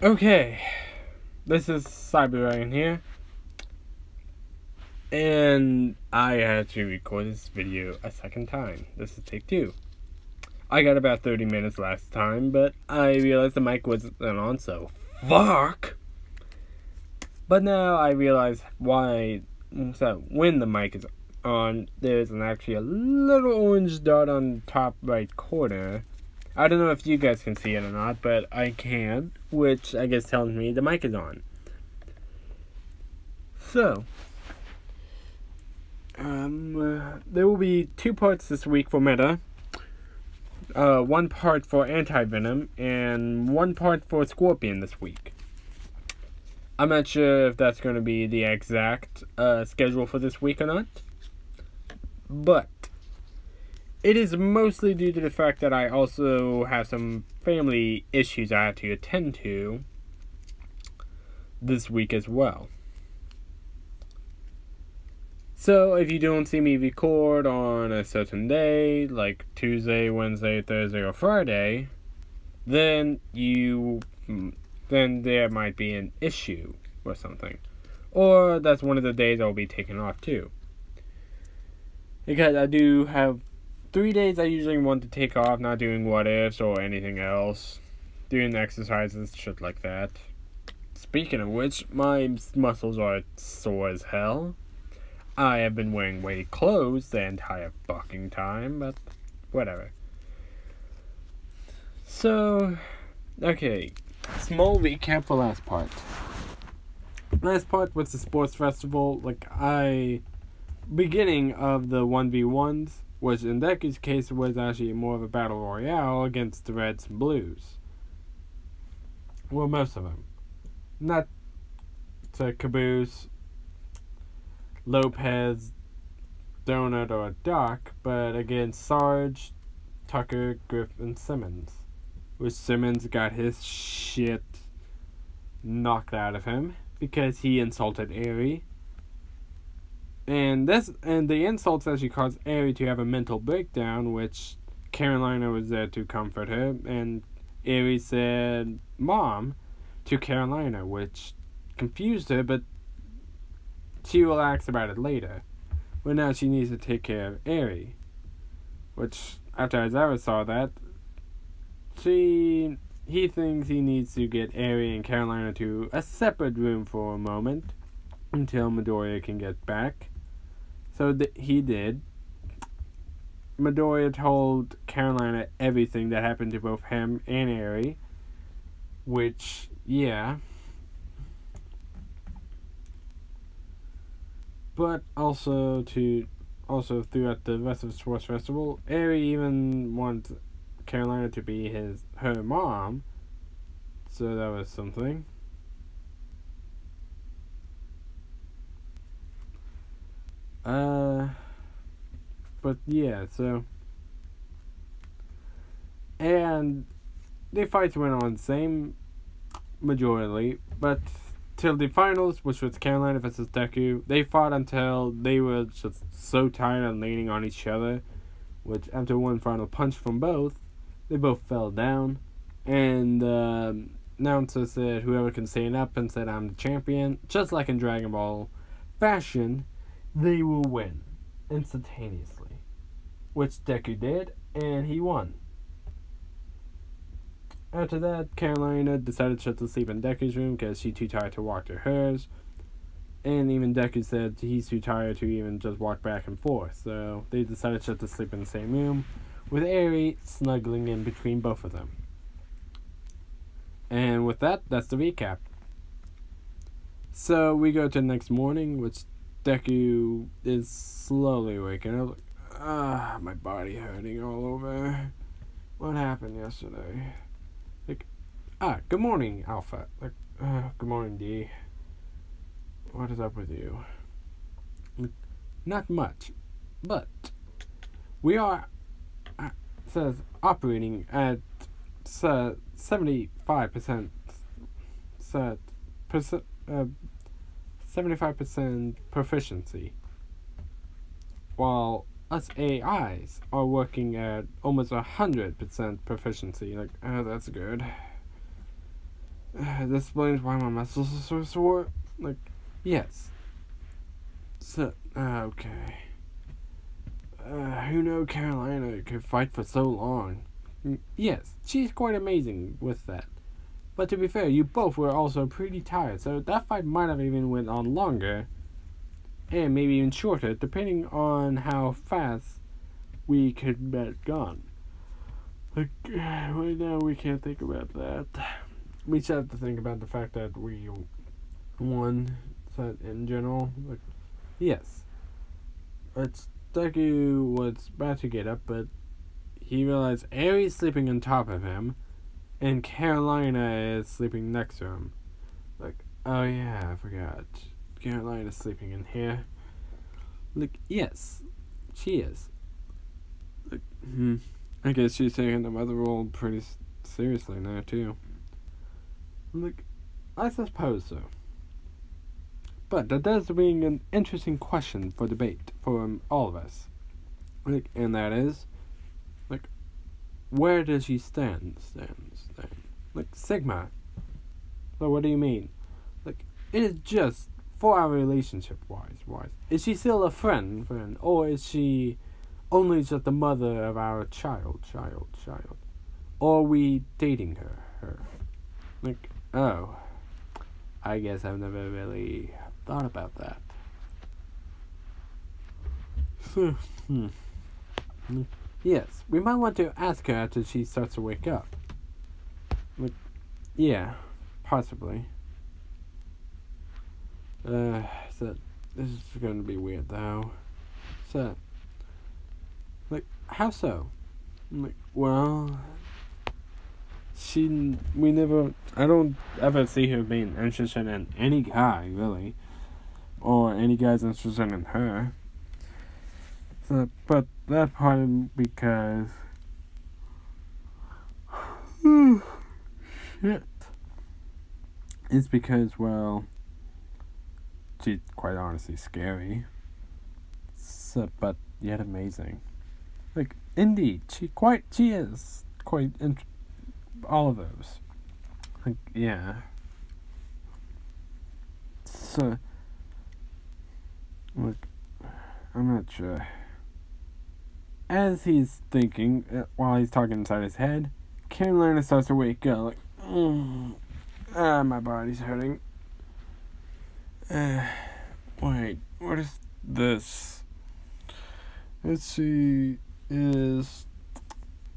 Okay, this is Cyber here, and I had to record this video a second time. This is take 2. I got about 30 minutes last time, but I realized the mic wasn't on, so fuck! But now I realize why, so when the mic is on, there's actually a little orange dot on the top right corner. I don't know if you guys can see it or not, but I can, which I guess tells me the mic is on. So, there will be 2 parts this week for Meta. 1 part for Anti-Venom, and 1 part for Scorpion this week. I'm not sure if that's going to be the exact schedule for this week or not, but it is mostly due to the fact that I also have some family issues I have to attend to this week as well. So if you don't see me record on a certain day, like Tuesday, Wednesday, Thursday, or Friday, then there might be an issue or something. Or that's one of the days I'll be taking off too. Because I do have 3 days I usually want to take off, not doing what ifs or anything else. Doing exercises, shit like that. Speaking of which, my muscles are sore as hell. I have been wearing weighted clothes the entire fucking time, but whatever. So, okay. Small recap for last part. Last part was the sports festival. Beginning of the 1v1s, which in Deku's case was actually more of a battle royale against the Reds and Blues. Well, most of them. Not to Caboose, Lopez, Donut, or Doc, but against Sarge, Tucker, Griff, and Simmons. Which Simmons got his shit knocked out of him because he insulted Aerie. And the insults actually caused Aerie to have a mental breakdown, which Carolina was there to comfort her, and Aerie said "Mom" to Carolina, which confused her, but she relaxed about it later. But now she needs to take care of Aerie, which after Azara saw that, he thinks he needs to get Aerie and Carolina to a separate room for a moment until Midoriya can get back. So he did. Midoriya told Carolina everything that happened to both him and Aerie, which, yeah. But also throughout the rest of the sports festival, Aerie even wants Carolina to be her mom, so that was something. But yeah, so, and the fights went on the same majority, but till the finals, which was Carolina versus Deku, they fought until they were just so tired and leaning on each other, which after one final punch from both, they both fell down, and the announcer said whoever can stand up and said I'm the champion, just like in Dragon Ball fashion, they will win instantaneously, which Deku did, and he won. After that, Carolina decided to sleep in Deku's room because she's too tired to walk to hers. And even Deku said he's too tired to even just walk back and forth. So they decided to sleep in the same room, with Aerie snuggling in between both of them. And with that, that's the recap. So we go to the next morning, which Deku is slowly waking up. My body hurting all over. What happened yesterday? Good morning, Alpha. Good morning, D. What is up with you? Not much, but we are operating at 75% 75% proficiency, while us AIs are working at almost 100% proficiency. That's good. This explains why my muscles are so sore. Like, yes. So, okay. Who knew Carolina could fight for so long? Yes, she's quite amazing with that. But to be fair, you both were also pretty tired, so that fight might have even went on longer, and maybe even shorter, depending on how fast we could have gone. Like, right now we can't think about that. We just have to think about the fact that we won, so in general. Like, yes. Deku was about to get up, but he realized Aries sleeping on top of him, and Carolina is sleeping next to him. Like, oh yeah, I forgot. Carolina's sleeping in here. Like, yes, she is. Like, I guess she's taking the mother role pretty seriously now, too. Like, I suppose so. But that does bring an interesting question for debate for all of us. Like, and that is, like, where does she stand? Like, Sigma. So what do you mean? Like, it is just for our relationship wise. Is she still a friend, or is she only just the mother of our child? Or are we dating her? Like, oh, I guess I've never really thought about that. Yes, we might want to ask her after she starts to wake up. Like, yeah, possibly. So this is going to be weird though. So, like, how so? Like, well, I don't ever see her being interested in any guy, really. Or any guy's interested in her. So, but that part because... shit. It's because, well, she's quite honestly scary. So, but yet amazing. Like, indeed, she is quite all of those. Like, yeah. So, look, I'm not sure. As he's thinking, while he's talking inside his head, Carolina starts to wake up. Like, my body's hurting. Wait, what is this? Let's see. Is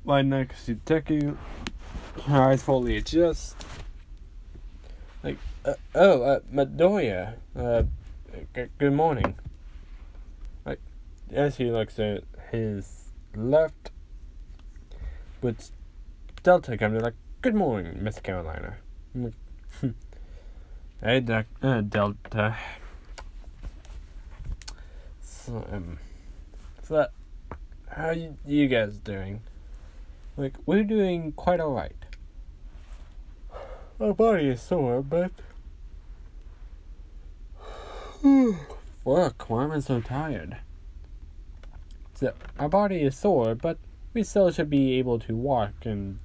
lying next to Deku. Her eyes fully adjust. Like, Midoriya. Good morning. Like, as he looks at his left, with Delta coming like, good morning, Miss Carolina. I'm like, hey, Delta. So, how you guys doing? Like, we're doing quite alright. My body is sore, but... fuck, why am I so tired? So, our body is sore, but we still should be able to walk and...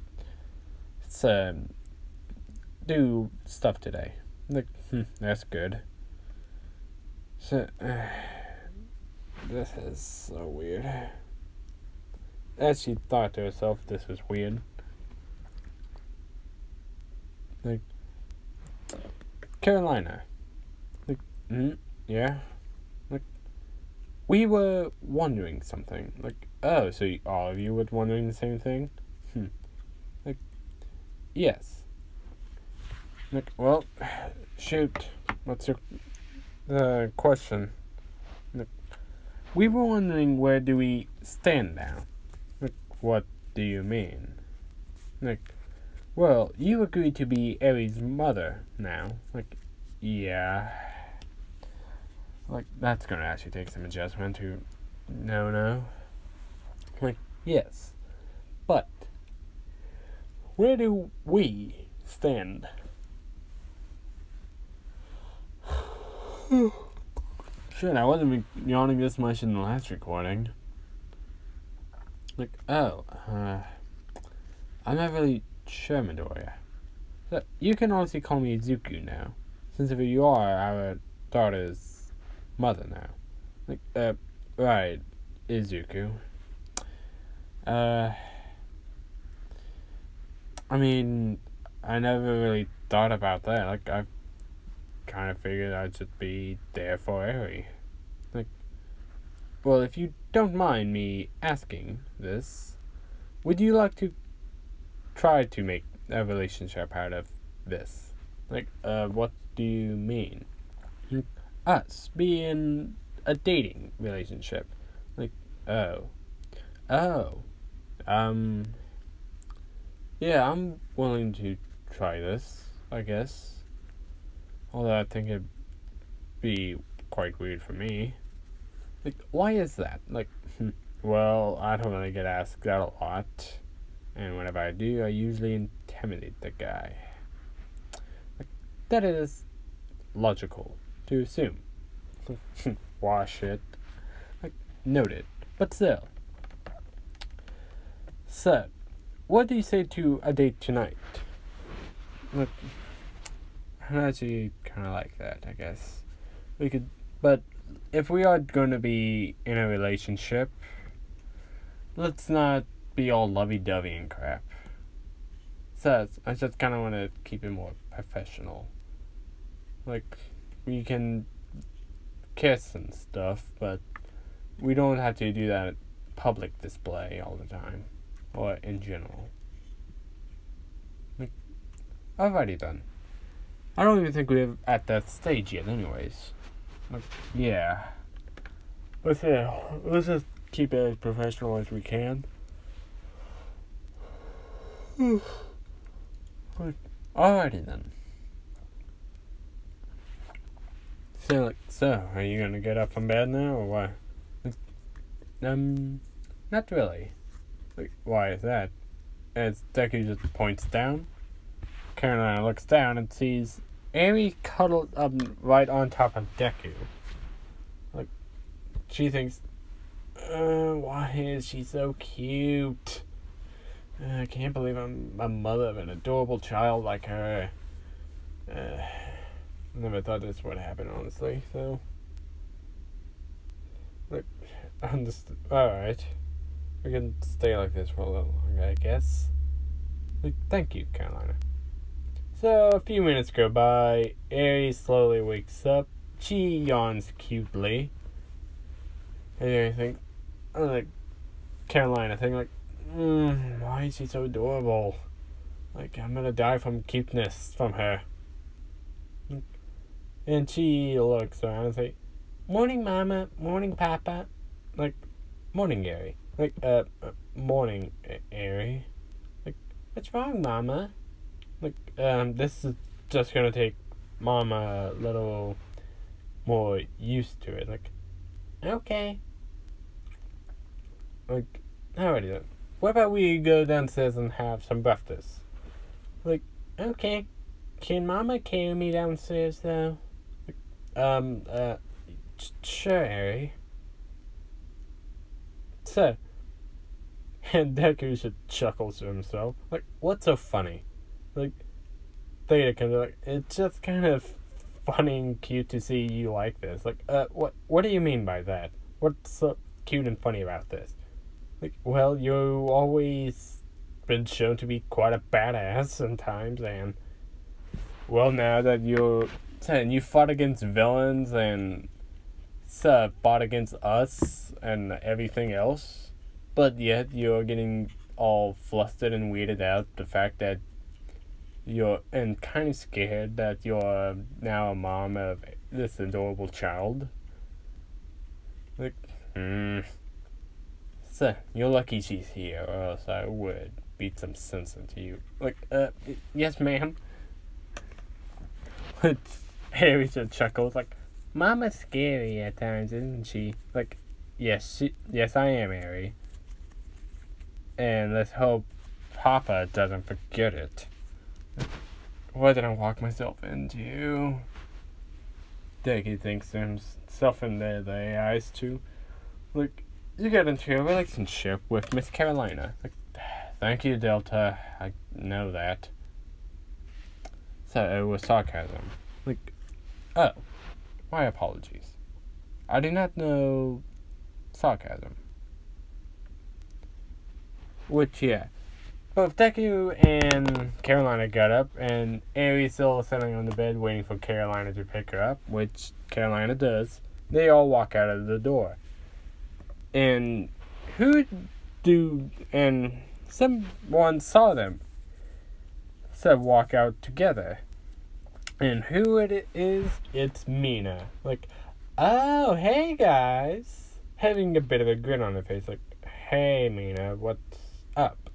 do stuff today. Like, that's good. So, this is so weird. As she thought to herself, this was weird. Like, Carolina. Like, yeah? Like, we were wondering something. Like, oh, so all of you were wondering the same thing? Like, yes. Like, well, shoot. What's your question? Like, we were wondering where do we stand now? Like, what do you mean? Like, well, you agreed to be Aries' mother now. Like, yeah. Like, that's gonna actually take some adjustment to no. Like, yes. But, where do we stand? Shit, I wasn't yawning this much in the last recording. Like, I'm not really sure, Midoriya. So you can honestly call me Izuku now, since if you are our daughter's mother now. Right, Izuku. I mean, I never really thought about that. I kind of figured I'd just be there for Eri. Well, if you don't mind me asking this, would you like to try to make a relationship out of this? What do you mean? Us being a dating relationship. Oh. Oh. Yeah, I'm willing to try this, I guess. Although I think it'd be quite weird for me. Why is that? Well, I don't really get asked that a lot. And whenever I do, I usually intimidate the guy. That is logical to assume. Wash it. Noted. But still. So, what do you say to a date tonight? I actually kind of like that, I guess. But if we are going to be in a relationship, let's not be all lovey-dovey and crap. So, I just kind of want to keep it more professional. We can kiss and stuff, but we don't have to do that at public display all the time. Or in general. Alrighty then. I don't even think we're at that stage yet anyways. Yeah. Let's just keep it as professional as we can. Alrighty then. So, are you gonna get up from bed now, or what? Not really. Why is that? As Deku just points down, Carolina looks down and sees Eri cuddled up right on top of Deku. She thinks, why is she so cute? I can't believe I'm a mother of an adorable child like her. Never thought this would happen, honestly, so. Alright. We can stay like this for a little longer, I guess. Thank you, Carolina. So, a few minutes go by. Eri slowly wakes up. She yawns cutely. And I think, Carolina think, why is she so adorable? I'm gonna die from cuteness from her. And she looks around and say, morning, Mama. Morning, Papa. Morning, Eri. Morning, Eri. What's wrong, Mama? This is just gonna take Mama a little more used to it. Okay. Alrighty then. What about we go downstairs and have some breakfast? Okay. Can Mama carry me downstairs, though? Sure, Eri. So, and Deku just chuckles to himself. What's so funny? Theta comes it's just kind of funny and cute to see you like this. What do you mean by that? What's so cute and funny about this? Well, you've always been shown to be quite a badass sometimes, and well, now that you fought against villains and fought against us and everything else, but yet you're getting all flustered and weirded out the fact that you're and kind of scared that you're now a mom of this adorable child. So, you're lucky she's here, or else I would beat some sense into you. Yes, ma'am. Harry just chuckles, Mama's scary at times, isn't she? Yes, I am, Harry. And let's hope Papa doesn't forget it. What did I walk myself into? Deku thinks to himself in the eyes too. You get into a relationship with Miss Carolina. Thank you, Delta. I know that. So it was sarcasm. Like, oh, my apologies. I do not know sarcasm. Which, yeah. Both Deku and Carolina got up, and Aries still sitting on the bed waiting for Carolina to pick her up, which Carolina does. They all walk out of the door. And someone saw them. So walk out together. And who it is? It's Mina. Like, oh, hey guys. Having a bit of a grin on her face. Like, hey Mina, what's up?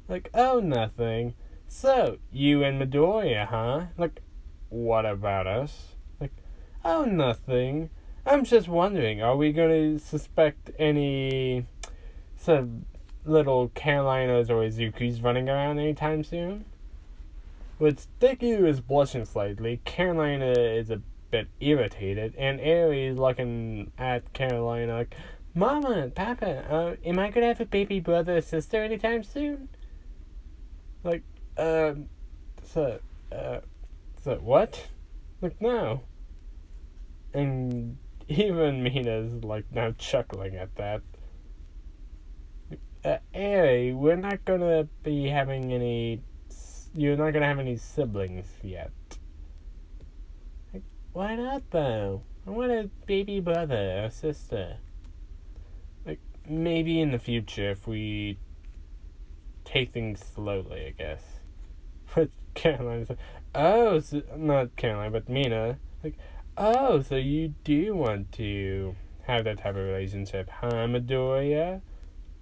Like, oh, nothing. So, you and Midoriya, huh? Like, what about us? Like, oh, nothing. I'm just wondering, are we going to suspect any little Carolinas or Izuku's running around anytime soon? With Deku is blushing slightly, Carolina is a bit irritated, and Aries looking at Carolina like, Mama, Papa, am I going to have a baby brother or sister anytime soon? Like, so what? Like, no. And even Mina's, like, now chuckling at that. Hey, we're not gonna be having any... You're not gonna have any siblings yet. Like, why not, though? I want a baby brother or sister. Like, maybe in the future if we take things slowly, I guess. But Caroline's like, oh, so, not Caroline, but Mina. Like, oh, so you do want to have that type of relationship, huh, Midoriya?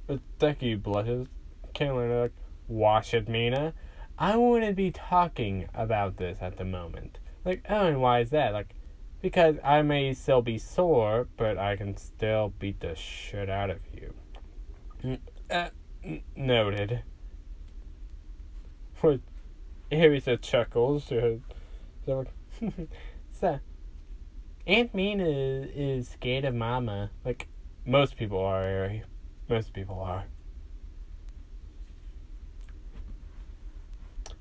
But Deku blushes. Caroline like, wash it, Mina. I wouldn't be talking about this at the moment. Like, oh, and why is that? Like, because I may still be sore, but I can still beat the shit out of you. Noted. What? Harry said chuckles. So, so, Aunt Mina is scared of Mama. Like, most people are, Harry. Most people are.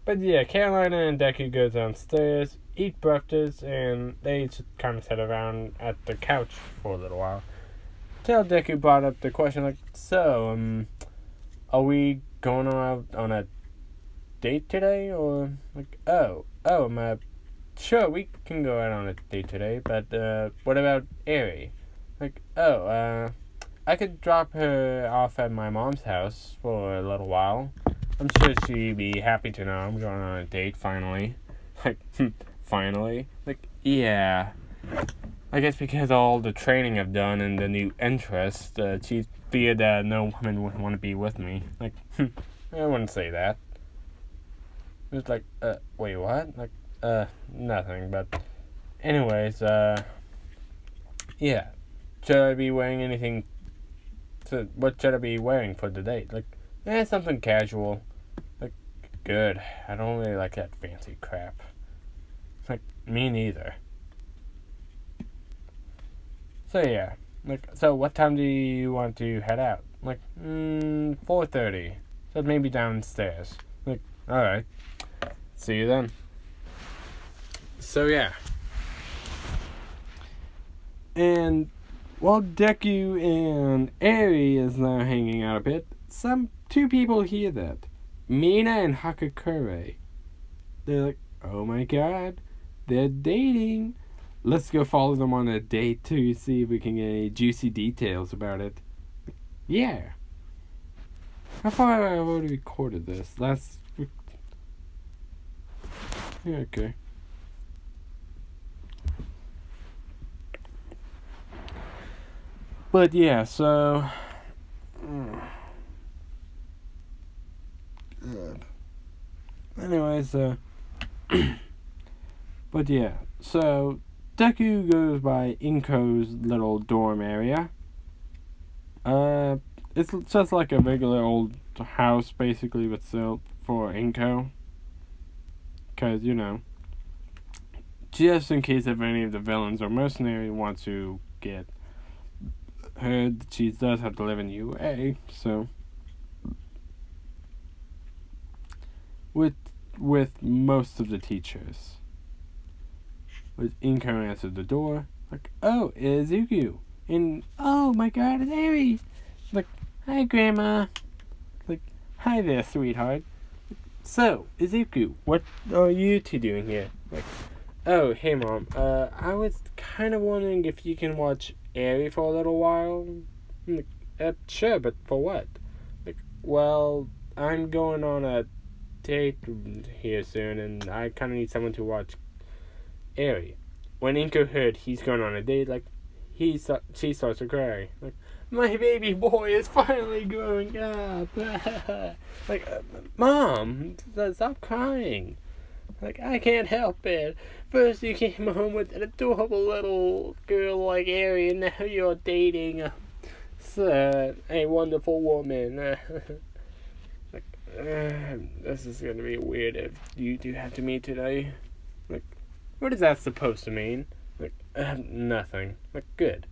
But yeah, Carolina and Deku go downstairs, eat breakfast, and they just kind of sit around at the couch for a little while. Till Deku brought up the question, like, so, are we going out on a date today? Or, like, sure, we can go out on a date today, but, what about Eri? Like, I could drop her off at my mom's house for a little while. I'm sure she'd be happy to know I'm going on a date, finally. Like, finally? Like, yeah. I guess because all the training I've done and the new interest, she feared that no woman would want to be with me. Like, I wouldn't say that. It's like, wait, what? Like, nothing, but... Anyways, yeah. Should I be wearing anything... What should I be wearing for the date? Like, something casual. Like, good. I don't really like that fancy crap. Like, me neither. So, yeah. Like, so what time do you want to head out? Like, 4:30. So maybe downstairs. Like, alright. See you then. So, yeah. And while Deku and Eri is now hanging out a bit, two people hear that. Mina and Hakakure. They're like, oh my god, they're dating. Let's go follow them on a date to see if we can get any juicy details about it. Yeah. How far have I already recorded this? Yeah, okay. But yeah, so... Anyways, but yeah, so Deku goes by Inko's little dorm area. It's just like a regular old house, basically, but still for Inko. Because, you know, just in case if any of the villains or mercenaries want to get her, she does have to live in UA, so... with most of the teachers. With Inko answered the door, like, oh, Izuku. And, oh my god, it's Eri. Like, hi, Grandma. Like, hi there, sweetheart. So, Izuku, what are you two doing here? Like, oh, hey, Mom. I was kind of wondering if you can watch Eri for a little while. Like, sure, but for what? Like, well, I'm going on a date here soon, and I kind of need someone to watch Eri. When Inko heard he's going on a date, like, she starts to cry. Like, my baby boy is finally growing up. Like, Mom, stop crying. Like, I can't help it. First you came home with an adorable little girl like Eri, and now you're dating a wonderful woman. Like, this is gonna be weird if you do have to meet today. Like, what is that supposed to mean? Like, nothing. Like, good.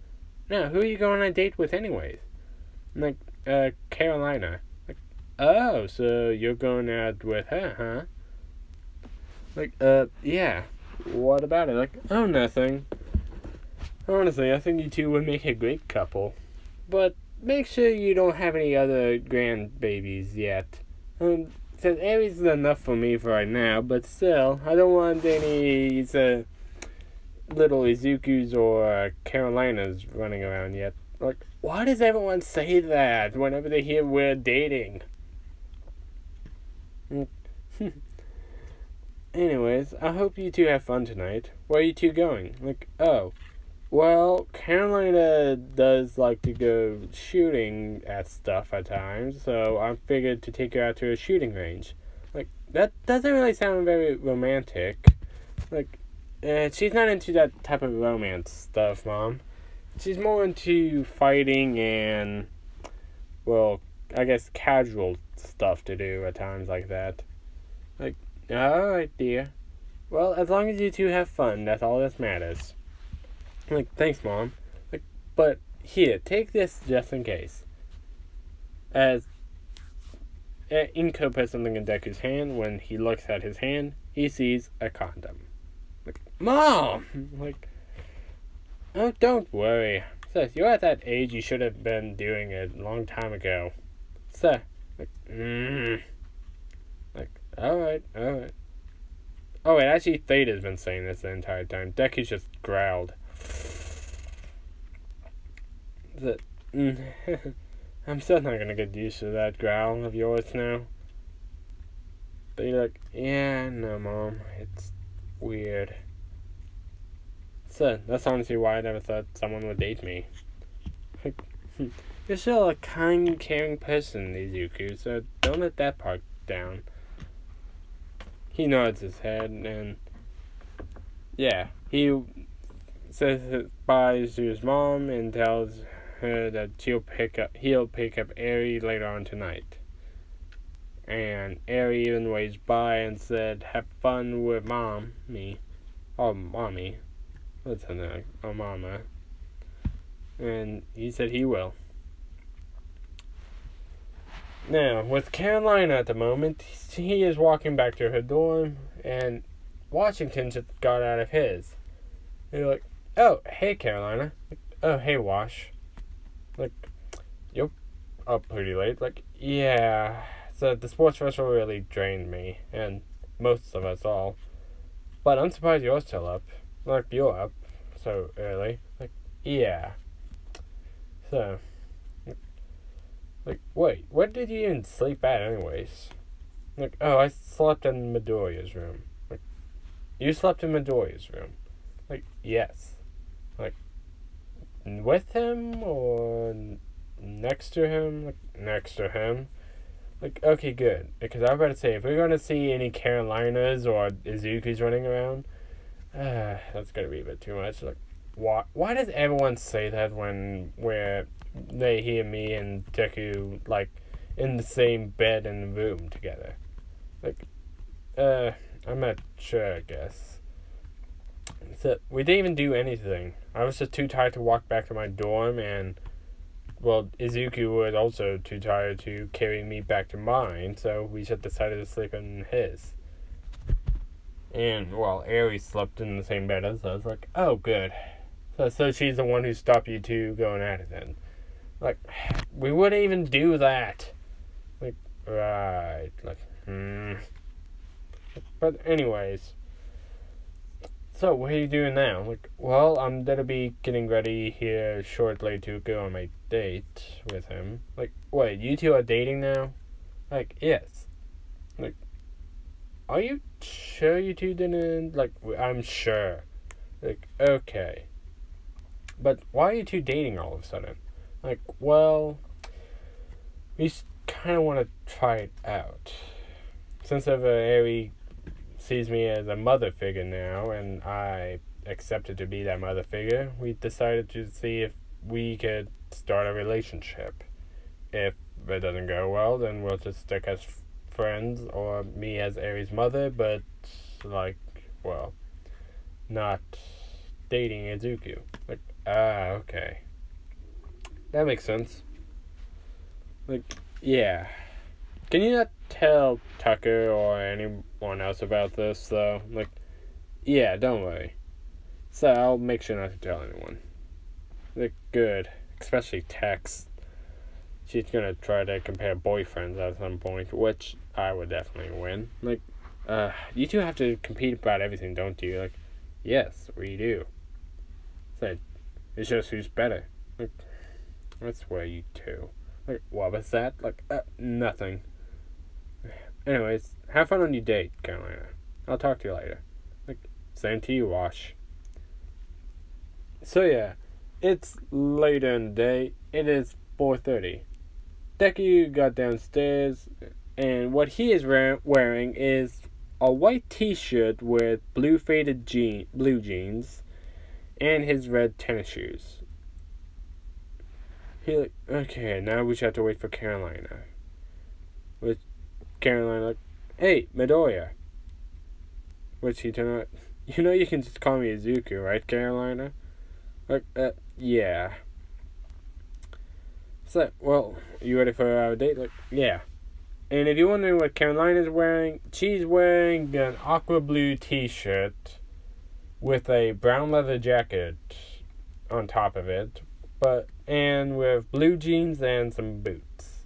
Now, who are you going on a date with anyways? Like, Carolina. Like, oh, so you're going out with her, huh? Like, yeah. What about it? Like, oh, nothing. Honestly, I think you two would make a great couple. But make sure you don't have any other grandbabies yet. Since Aries is enough for me for right now, but still, I don't want any little Izuku's or Carolinas running around yet. Like, why does everyone say that whenever they hear we're dating? Anyways, I hope you two have fun tonight. Where are you two going? Like, oh, well, Carolina does like to go shooting at stuff at times, so I figured to take her out to a shooting range. Like, that doesn't really sound very romantic. Like, she's not into that type of romance stuff, Mom. She's more into fighting and, well, I guess casual stuff to do at times like that. Like, alright, dear. Well, as long as you two have fun, that's all that matters. Like, thanks, Mom. Like, but here, take this just in case. As Inko puts something in Deku's hand, when he looks at his hand, he sees a condom. Like, Mom! Like, oh, don't worry. Sis, you're at that age you should have been doing it a long time ago. Sir, like, Like, alright. Oh, wait, actually, Theta's been saying this the entire time. Deku's just growled. I'm still not gonna get used to that growl of yours now. But you're like, yeah, no, Mom, it's weird. So, that's honestly why I never thought someone would date me. Like, you're still a kind, caring person, Izuku, so don't let that part down. He nods his head, and yeah, he says bye to his mom and tells her that he'll pick up Eri later on tonight. And Eri even waves bye and said, have fun with mommy. Oh, mommy. What's her name? Oh, mama. And he said he will. Now, with Carolina at the moment, he is walking back to her dorm, and Washington just got out of his. You're like, oh, hey, Carolina. Like, oh, hey, Wash. Like, you're up pretty late. Like, yeah. So the sports festival really drained me, and most of us all. But I'm surprised you're still up. Like, you're up so early. Like, yeah. So, like, wait, where did you even sleep at anyways? Like, oh, I slept in Midoriya's room. Like, you slept in Midoriya's room? Like, yes. Like, with him or next to him? Like, next to him. Like, okay, good. Because I was about to say, if we're going to see any Carolinas or Izuku's running around, that's going to be a bit too much. Like, why does everyone say that when they hear me and Deku, like, in the same bed and room together? Like, I'm not sure, I guess. So, we didn't even do anything. I was just too tired to walk back to my dorm, and, well, Izuku was also too tired to carry me back to mine, so we just decided to sleep in his. And, well, Aries slept in the same bed as us. Like, oh, good. So she's the one who stopped you two going at it then. Like, we wouldn't even do that. Like, right. Like, But anyways. So, what are you doing now? Like, well, I'm gonna be getting ready here shortly to go on my date with him. Like, wait, you two are dating now? Like, yes. Like, are you sure you two didn't? Like, I'm sure. Like, okay. But why are you two dating all of a sudden? Like, well, we kind of want to try it out. Since Ari sees me as a mother figure now, and I accepted to be that mother figure, we decided to see if we could start a relationship. If it doesn't go well, then we'll just stick as friends, or me as Ari's mother, but, like, well, not dating Izuku. Like, okay. That makes sense. Like, yeah. Can you not tell Tucker or anyone else about this, though? Like, yeah, don't worry. So, I'll make sure not to tell anyone. Like, good. Especially Tex. She's gonna try to compare boyfriends at some point, which I would definitely win. Like, you two have to compete about everything, don't you? Like, yes, we do. So, it's just who's better. Like, that's where you two. Like, what was that? Like, nothing. Anyways, have fun on your date, Carolina. I'll talk to you later. Like, same to you, Wash. So yeah, it's later in the day. It is 4:30. Deku got downstairs, and what he is wearing is a white t-shirt with blue faded blue jeans, and his red tennis shoes. He like, okay, now we just have to wait for Carolina. With Carolina like, hey, Midoriya. Which he turned out, you know you can just call me Izuku, right, Carolina? Like, yeah. So, well, you ready for our date? Like, yeah. And if you're wondering what Carolina's wearing, she's wearing an aqua blue t-shirt with a brown leather jacket on top of it, and with blue jeans and some boots.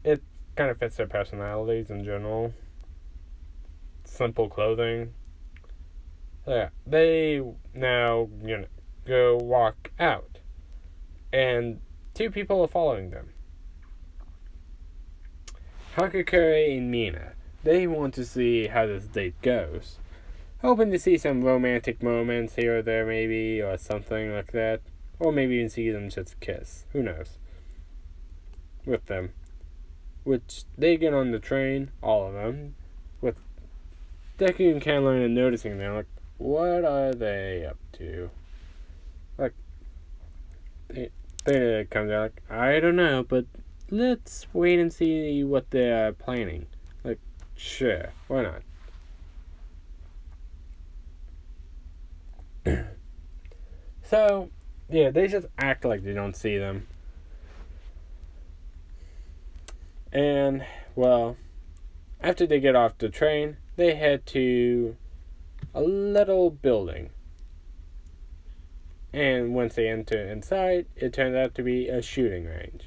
It kind of fits their personalities in general. Simple clothing. So yeah, they now, go walk out. And two people are following them. Hakakuri and Mina. They want to see how this date goes. Hoping to see some romantic moments here or there maybe, or something like that. Or maybe even see them just kiss. Who knows? With them. Which, they get on the train, all of them, with Deku and Carolina noticing them, like, what are they up to? Like, they come down, like, I don't know, but let's wait and see what they're planning. Like, sure, why not? So, yeah, they just act like they don't see them. And, well, after they get off the train, they head to a little building. And once they enter inside, it turns out to be a shooting range.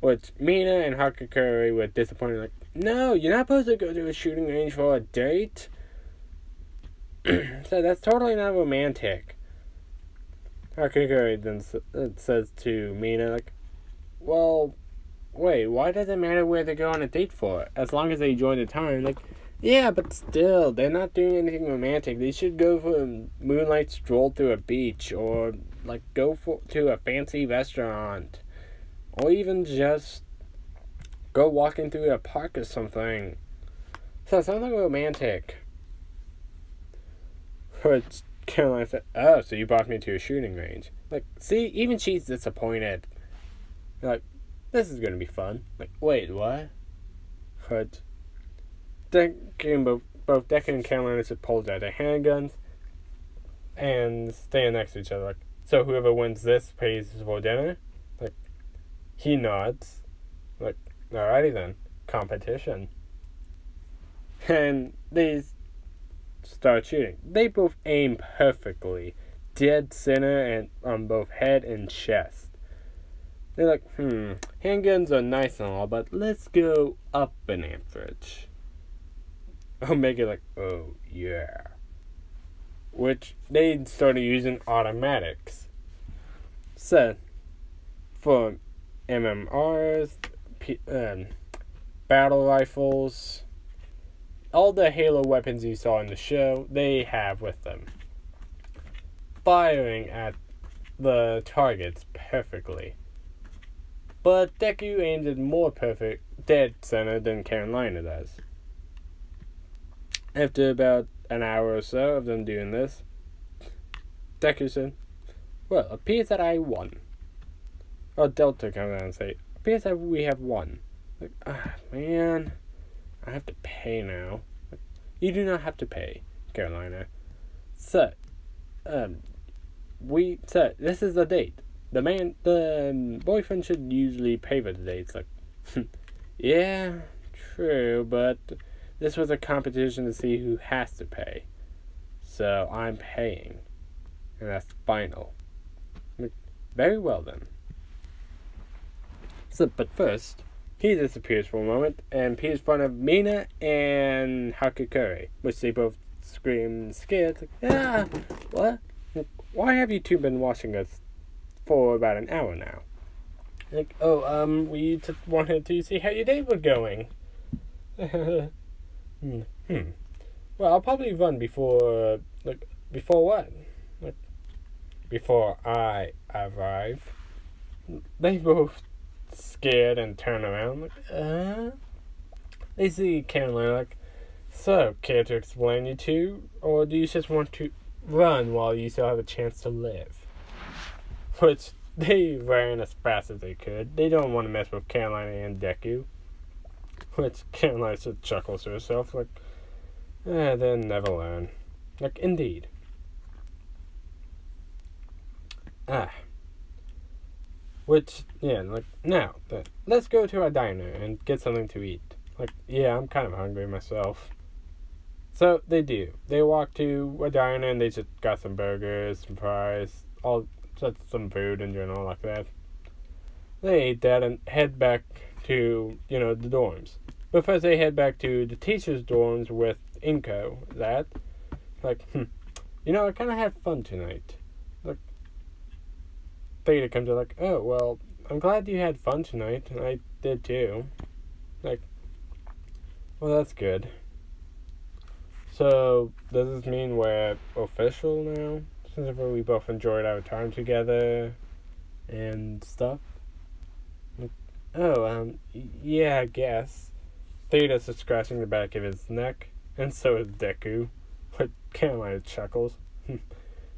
Which Mina and Hakakuri were disappointed, like, no, you're not supposed to go to a shooting range for a date. So that's totally not romantic. Hakakuri then says to Mina, like, well, wait, why does it matter where they go on a date for? As long as they enjoy the time. Like, yeah, but still, they're not doing anything romantic. They should go for a moonlight stroll through a beach, or, like, go to a fancy restaurant. Or even just go walking through a park or something. So it sounds like romantic. But Caroline said, oh, so you brought me to a shooting range. Like, see, even she's disappointed. Like, this is gonna be fun. Like, wait, what? But both Deku and Carolina just pulled out their handguns and stand next to each other. Like, so whoever wins this pays for dinner? Like, he nods. Like, alrighty then. Competition. And they start shooting. They both aim perfectly, dead center and on both head and chest. They're like, handguns are nice and all, but let's go up in amperage. I'll make it like, oh yeah. Which they started using automatics. So, for MMRs, battle rifles, all the Halo weapons you saw in the show, they have with them. Firing at the targets perfectly. But Deku aims at more perfect dead center than Carolina does. After about an hour or so of them doing this, Deku said, well, it appears that I won. Or Delta comes out and say, appears that we have won. Like, man, I have to pay now. Like, you do not have to pay, Carolina. So, this is a date. The boyfriend should usually pay for the dates. Like, yeah, true, but this was a competition to see who has to pay. So I'm paying. And that's final. Like, very well then. So, but first, he disappears for a moment and appears in front of Mina and Hakakure, which they both scream scared. Like, what? Like, why have you two been watching us for about an hour now? Like, we just wanted to see how your day was going. Well, I'll probably run before what? Like, before I arrive. They both scared and turn around. Like, They see Caroline like, so, care to explain you two? Or do you just want to run while you still have a chance to live? Which they ran as fast as they could. They don't want to mess with Carolina and Deku. Which Carolina just chuckles to herself, like, they'll never learn. Like, indeed. Which, yeah, like, now, let's go to our diner and get something to eat. Like, yeah, I'm kind of hungry myself. So, they do. They walk to a diner and they just got some burgers, some fries, just some food in general like that. They eat that and head back to, the dorms. But first they head back to the teacher's dorms with Inko. I kind of had fun tonight. Like, Theta comes in like, oh, well, I'm glad you had fun tonight. And I did too. Like, well, that's good. So, does this mean we're official now? Since we both enjoyed our time together and stuff? Like, yeah, I guess. Theta's just scratching the back of his neck, and so is Deku. But Carolina chuckles.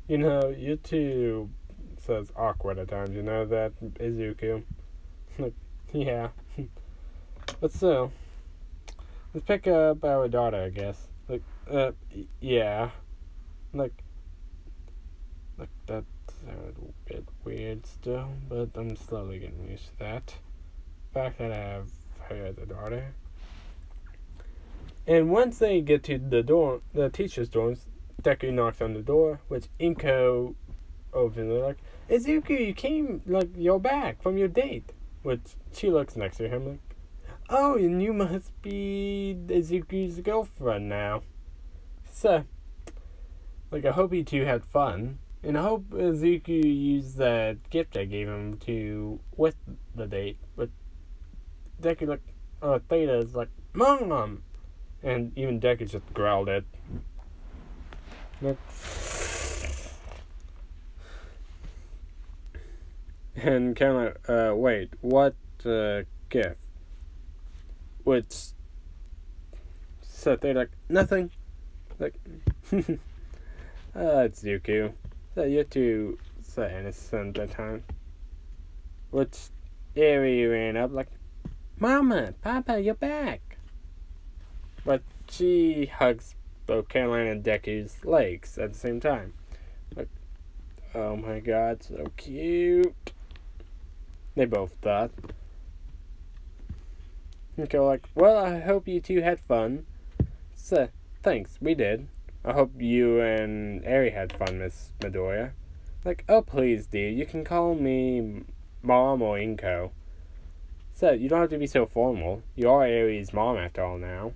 You two says awkward at times, you know that, Izuku? Like, yeah. But still, let's pick up our daughter, I guess. Like, yeah. Like that sounded a bit weird still, but I'm slowly getting used to that. The fact that I have her as a daughter. And once they get to the teacher's dorms, Deku knocks on the door, which Inko opens it like, Izuku, you're back from your date. Which she looks next to him like, oh, and you must be Izuku's girlfriend now. So, I hope you two had fun. And I hope Izuku used that gift I gave him with the date. But Deku Theta's like, Mom! And even Deku just growled it. And kind of wait, what gift? Which so they're like, nothing. Like, it's Zuko. So you're too so innocent at times. Which Eri ran up like, Mama, Papa, you're back. But she hugs both Caroline and Deku's legs at the same time. Like, oh my god, so cute. They both thought. And go like, well, I hope you two had fun. So, thanks, we did. I hope you and Ari had fun, Miss Midoriya. Like, oh please, dear, you can call me Mom or Inko. So, you don't have to be so formal. You are Ari's mom after all now.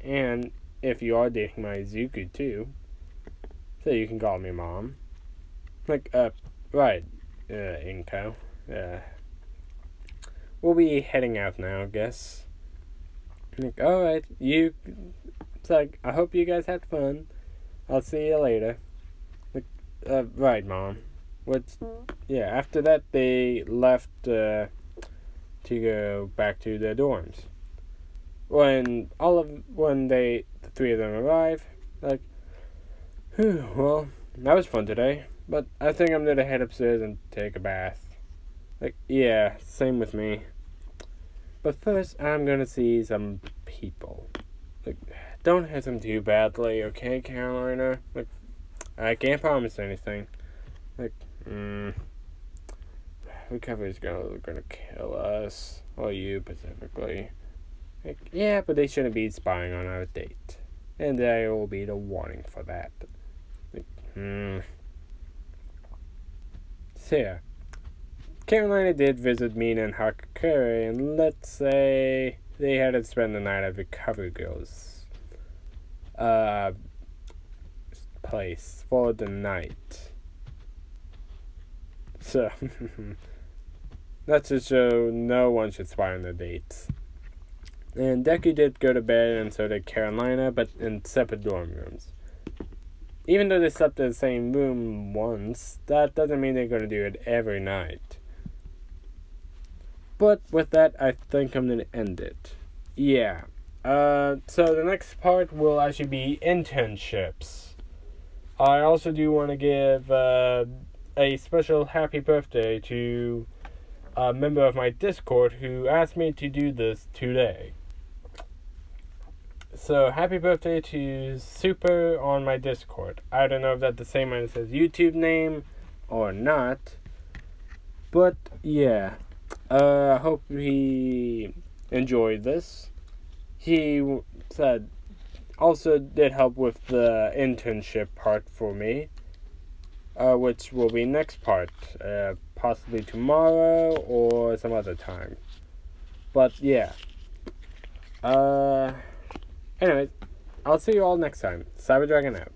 And if you are dating my Izuku too. So you can call me Mom. Like, right, Inko. We'll be heading out now, I guess. Like, alright, it's like, I hope you guys had fun. I'll see you later. Like, right, Mom. Yeah, after that, they left, to go back to their dorms. When the three of them arrive, like, whew, well, that was fun today, but I think I'm gonna head upstairs and take a bath. Like, yeah, same with me. But first, I'm gonna see some people. Like, don't hit them too badly, okay, Carolina? Like, I can't promise anything. Like, recovery's gonna kill us. Or you, specifically. Like, yeah, but they shouldn't be spying on our date. And there will be the warning for that. Like, So, yeah. Carolina did visit Mina and Hakakure, and let's say they had to spend the night at Recovery Girl's place for the night. So, that's to show no one should spy on their dates. And Deku did go to bed, and so did Carolina, but in separate dorm rooms. Even though they slept in the same room once, that doesn't mean they're going to do it every night. But with that, I think I'm going to end it. Yeah. So the next part will actually be internships. I also do want to give a special happy birthday to a member of my Discord who asked me to do this today. So, happy birthday to Super on my Discord. I don't know if that's the same as his YouTube name or not. But, yeah. I hope he enjoyed this. He said also did help with the internship part for me. Which will be next part. Possibly tomorrow or some other time. But, yeah. Anyways, I'll see you all next time. Cyber Dragon out.